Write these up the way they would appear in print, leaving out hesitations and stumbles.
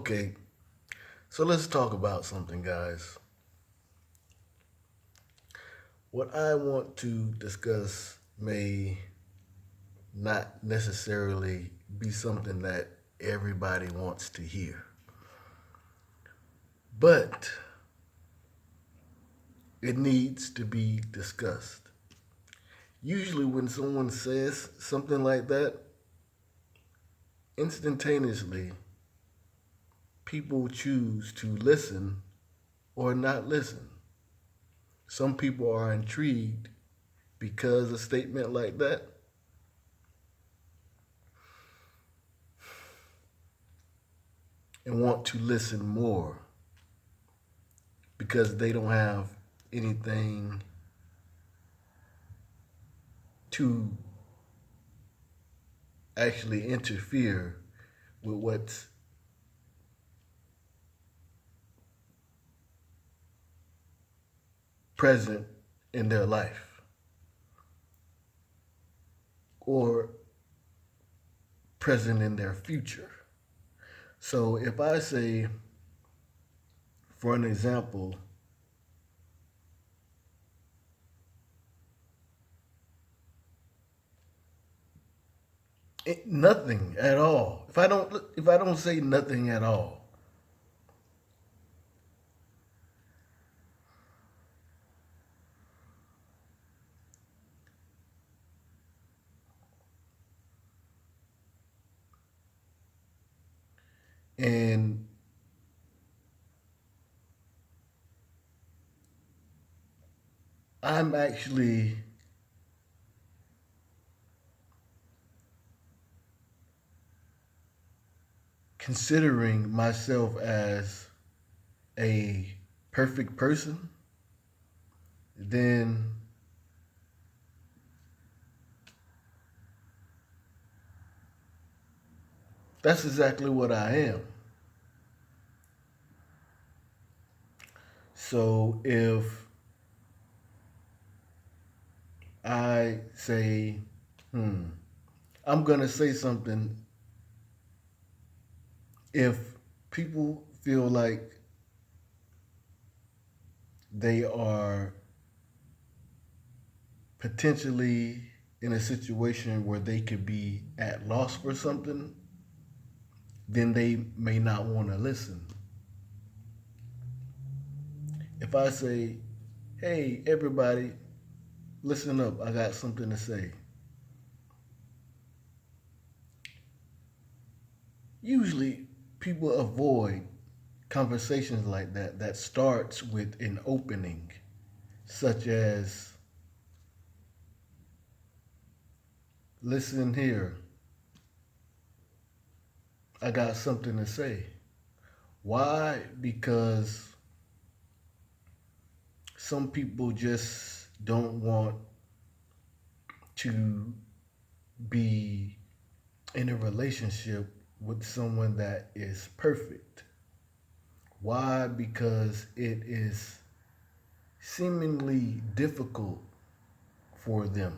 Okay, so let's talk about something, guys. What I want to discuss may not necessarily be something that everybody wants to hear, but it needs to be discussed. Usually, when someone says something like that, instantaneously, people choose to listen or not listen. Some people are intrigued because a statement like that, and want to listen more because they don't have anything to actually interfere with what's present in their life or present in their future. So if I say, for an example, nothing at all. If I don't say nothing at all, and I'm actually considering myself as a perfect person, then that's exactly what I am. So if I say, hmm, I'm going to say something, if people feel like they are potentially in a situation where they could be at loss for something, then they may not want to listen. If I say, hey, everybody, listen up, I got something to say. Usually, people avoid conversations like that starts with an opening, such as, listen here, I got something to say. Why? Because some people just don't want to be in a relationship with someone that is perfect. Why? Because it is seemingly difficult for them.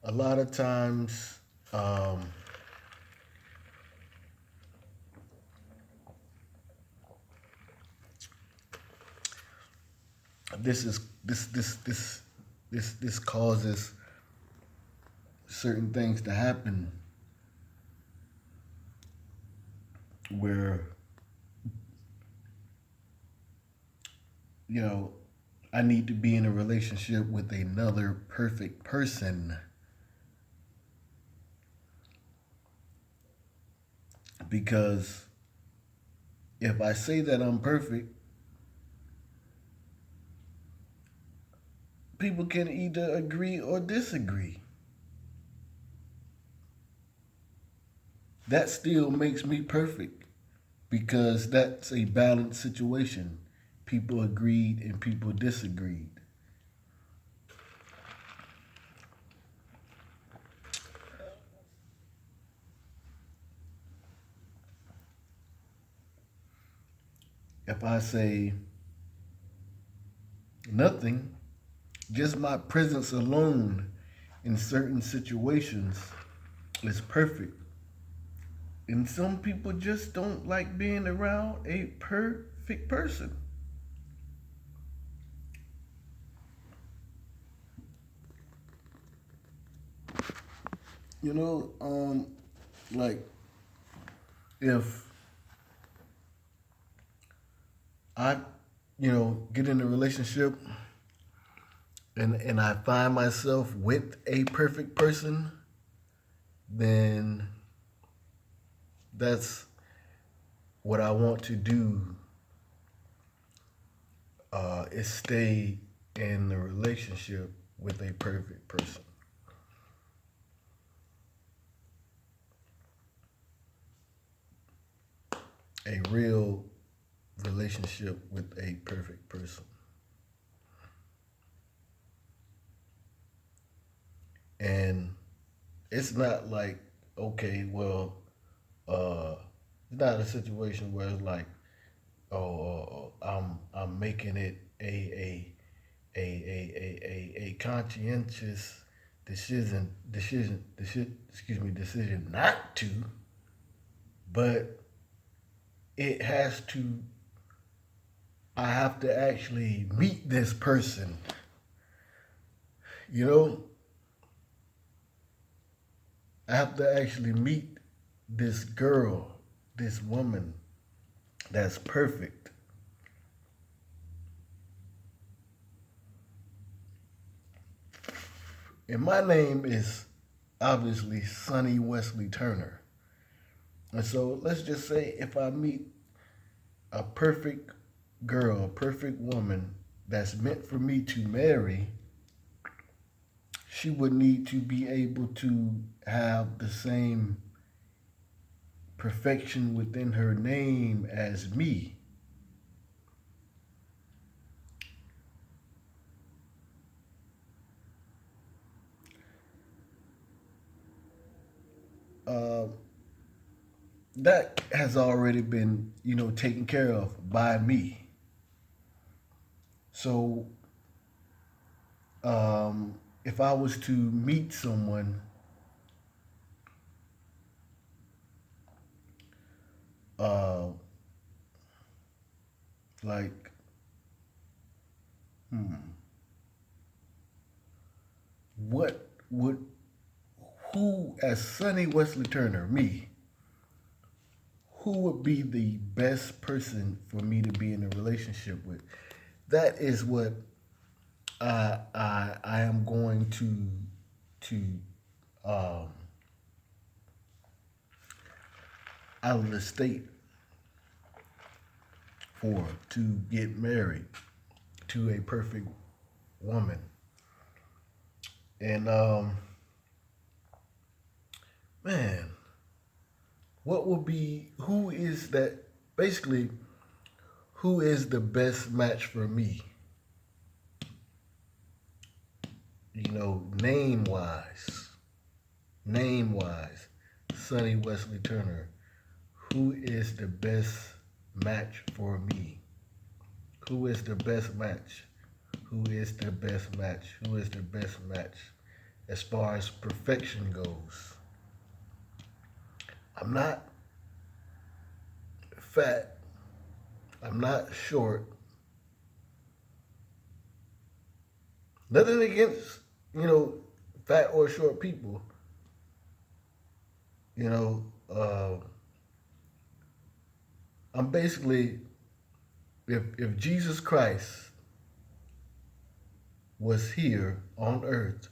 A lot of times, um, this is this causes certain things to happen where you know I need to be in a relationship with another perfect person because if I say that I'm perfect, people can either agree or disagree. That still makes me perfect because that's a balanced situation. People agreed and people disagreed. if I say nothing, just my presence alone in certain situations is perfect. And some people just don't like being around a perfect person. You know, like if I, get in a relationship and I find myself with a perfect person, then that's what I want to do, is stay in the relationship with a perfect person. A real relationship with a perfect person. And it's not like, okay, well, uh, it's not a situation where it's like, oh, I'm making it a conscientious decision not to, but it has to. I have to actually meet this person. You know, I have to actually meet this girl, this woman that's perfect. And my name is obviously Sonny Wesley Turner. And so let's just say if I meet a perfect girl, a perfect woman that's meant for me to marry, she would need to be able to have the same perfection within her name as me. Uh, that has already been, taken care of by me. So, if I was to meet someone, uh, like, hmm, what would, who, as Sonny Wesley Turner, me, who would be the best person for me to be in a relationship with? That is what I am going to um, out of the state for to get married to a perfect woman. And man, what would be who is that basically who is the best match for me? Name wise. Name wise. Sonny Wesley Turner. Who is the best match for me? Who is the best match? Who is the best match? Who is the best match as far as perfection goes? I'm not fat. I'm not short. Nothing against, you know, fat or short people. You know, I'm basically, if Jesus Christ was here on earth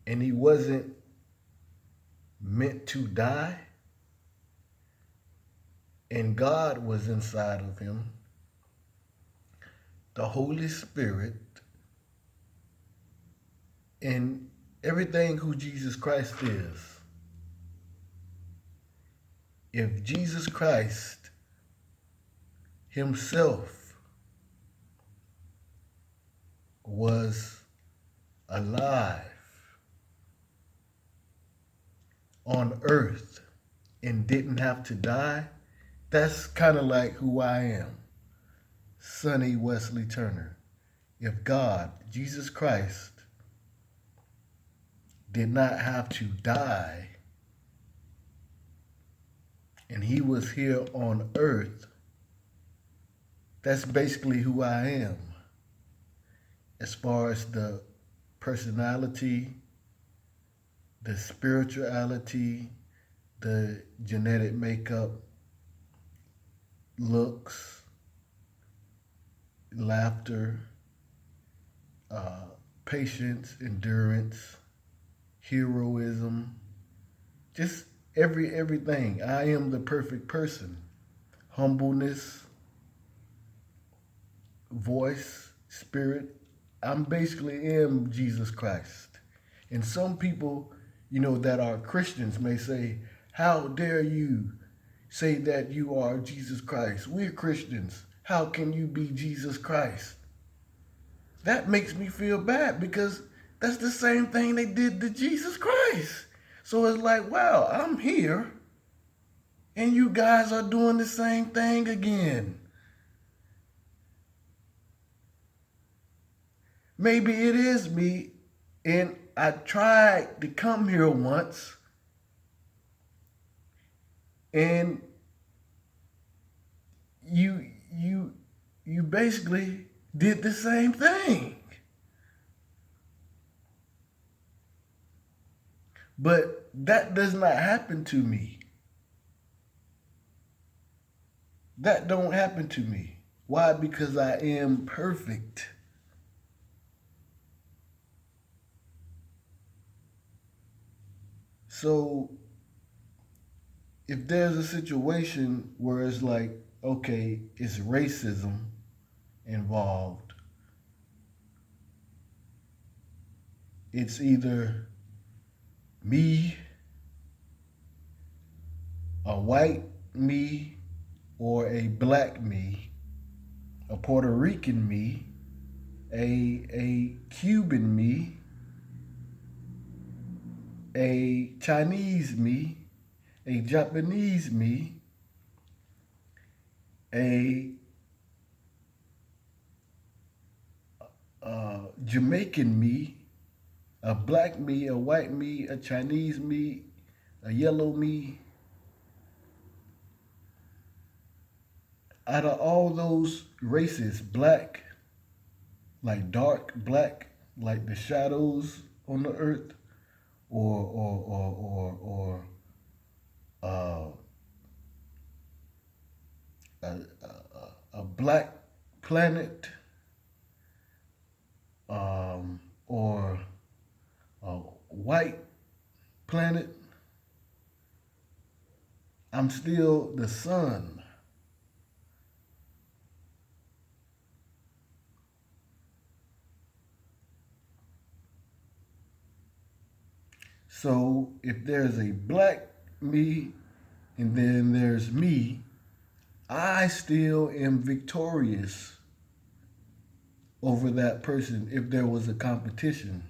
and he wasn't meant to die and God was inside of him, the Holy Spirit, and everything who Jesus Christ is. If Jesus Christ himself was alive on earth and didn't have to die, That's kind of like who I am, Sonny Wesley Turner. If God, Jesus Christ, did not have to die and he was here on earth, that's basically who I am. As far as the personality, the spirituality, the genetic makeup, looks, laughter, patience, endurance, heroism, just everything. I am the perfect person. Humbleness, voice, spirit. I'm basically am Jesus Christ. And some people, that are Christians may say, how dare you say that you are Jesus Christ? We're Christians. How can you be Jesus Christ? That makes me feel bad because that's the same thing they did to Jesus Christ. So it's like, wow, I'm here and you guys are doing the same thing again. Maybe it is me, and I tried to come here once, and you basically did the same thing. But that does not happen to me. That don't happen to me. Why? Because I am perfect. So if there's a situation where it's like, okay, it's racism involved, it's either me, a white me, or a black me, a Puerto Rican me, a Cuban me, a Chinese me, a Japanese me, a Jamaican me, a black me, a white me, a Chinese me, a yellow me. Out of all those races, black, like dark black, like the shadows on the earth, or a black planet, or a white planet, I'm still the sun. So if there's a black me and then there's me, I still am victorious over that person if there was a competition,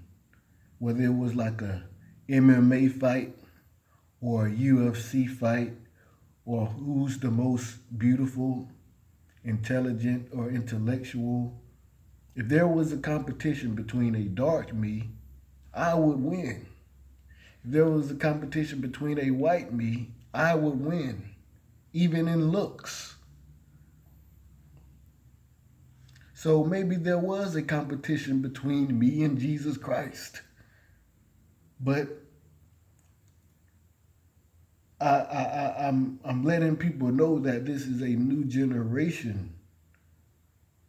whether it was like a MMA fight or a UFC fight, or who's the most beautiful, intelligent, or intellectual. If there was a competition between a dark me, I would win. If there was a competition between a white me, I would win, even in looks. So maybe there was a competition between me and Jesus Christ. But I'm letting people know that this is a new generation,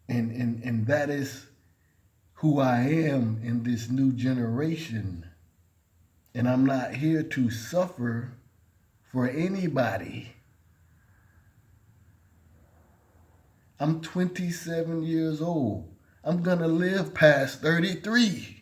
and that is who I am in this new generation. And I'm not here to suffer for anybody. I'm 27 years old. I'm gonna live past 33.